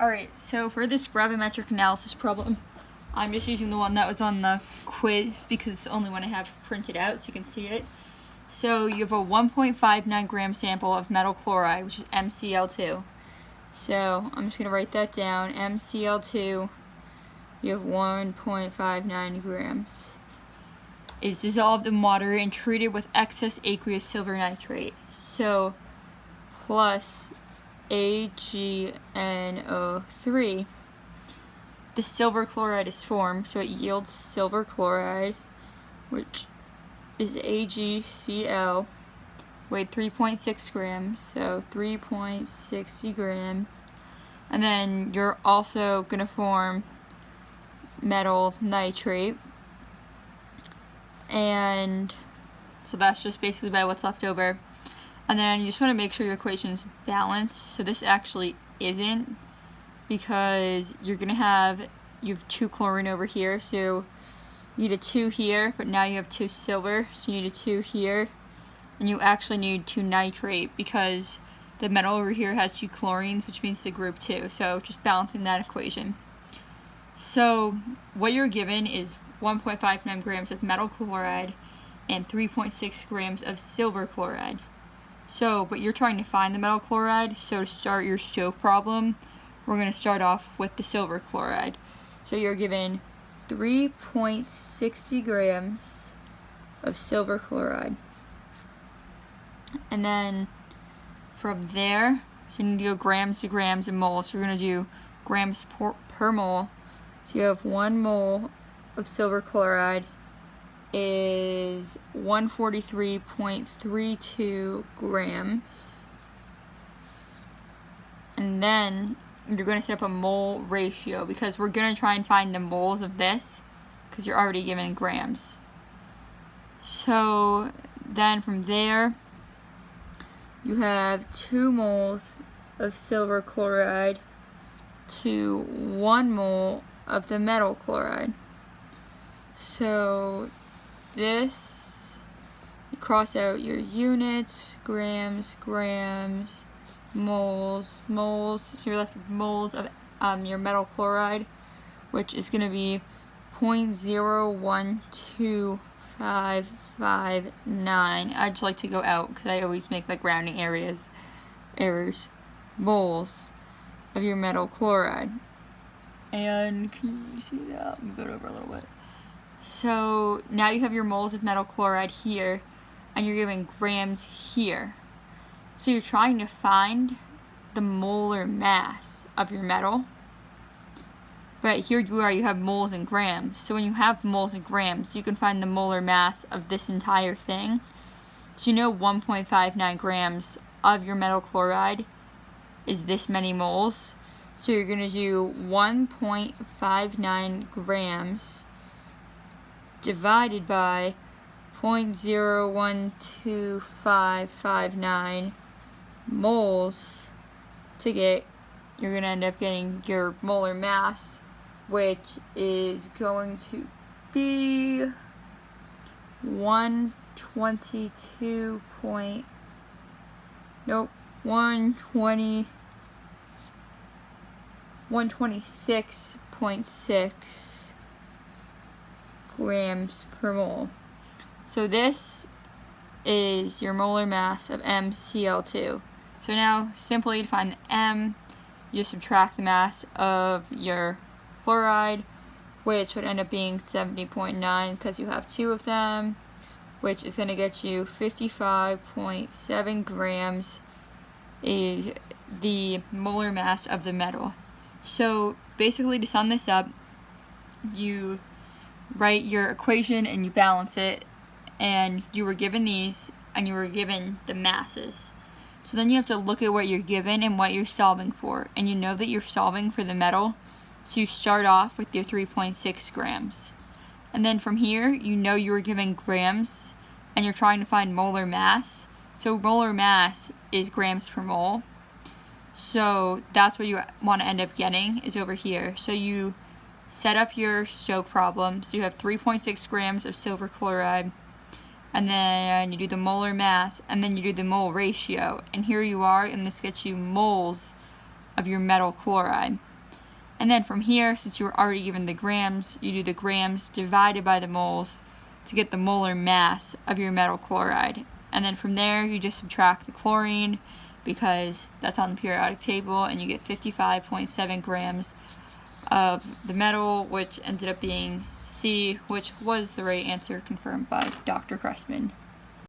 Alright, so for this gravimetric analysis problem, I'm just using the one that was on the quiz because it's the only one I have printed out so you can see it. So you have a 1.59 gram sample of metal chloride, which is MCl2. So I'm just going to write that down. MCl2, you have 1.59 grams. Is dissolved in water and treated with excess aqueous silver nitrate. So plus AgNO3, the silver chloride is formed, so it yields silver chloride, which is AgCl, weighed 3.6 grams, so 3.60 grams. And then you're also going to form metal nitrate, and so that's just basically by what's left over. And then you just want to make sure your equation's balanced. So this actually isn't, because you have 2 chlorine over here, so you need a 2 here, but now you have 2 silver, so you need a 2 here, and you actually need 2 nitrate because the metal over here has 2 chlorines, which means it's a group 2. So just balancing that equation. So what you're given is 1.59 grams of metal chloride and 3.6 grams of silver chloride. So, but you're trying to find the metal chloride, so to start your Stoke problem, we're going to start off with the silver chloride. So you're given 3.60 grams of silver chloride. And then from there, so you need to go grams to grams and moles. So you're going to do grams per mole. So you have 1 mole of silver chloride is 143.32 grams. And then you're going to set up a mole ratio because we're going to try and find the moles of this because you're already given grams. So then from there, you have 2 moles of silver chloride to 1 mole of the metal chloride. So this, you cross out your units, grams, moles, so you're left with moles of your metal chloride, which is going to be 0.012559. I just like to go out because I always make like rounding errors. Moles of your metal chloride. And can you see that? Move it over a little bit. So now you have your moles of metal chloride here, and you're given grams here. So you're trying to find the molar mass of your metal. But here you are, you have moles and grams. So when you have moles and grams, you can find the molar mass of this entire thing. So you know 1.59 grams of your metal chloride is this many moles. So you're going to do 1.59 grams divided by 0.012559 moles to get, you're going to end up getting your molar mass, which is going to be 126.6 grams per mole. So this is your molar mass of MCl2. So now, simply to find the M, you subtract the mass of your chloride, which would end up being 70.9 because you have 2 of them, which is going to get you 55.7 grams is the molar mass of the metal. So basically, to sum this up, you write your equation and you balance it, and you were given these and you were given the masses. So then you have to look at what you're given and what you're solving for, and you know that you're solving for the metal, so you start off with your 3.6 grams. And then from here, you know you were given grams and you're trying to find molar mass. So molar mass is grams per mole. So that's what you want to end up getting is over here. So you set up your Stoke problem. So you have 3.6 grams of silver chloride, and then you do the molar mass, and then you do the mole ratio. And here you are, and this gets you moles of your metal chloride. And then from here, since you were already given the grams, you do the grams divided by the moles to get the molar mass of your metal chloride. And then from there, you just subtract the chlorine because that's on the periodic table, and you get 55.7 grams of the metal, which ended up being C, which was the right answer confirmed by Dr. Cressman.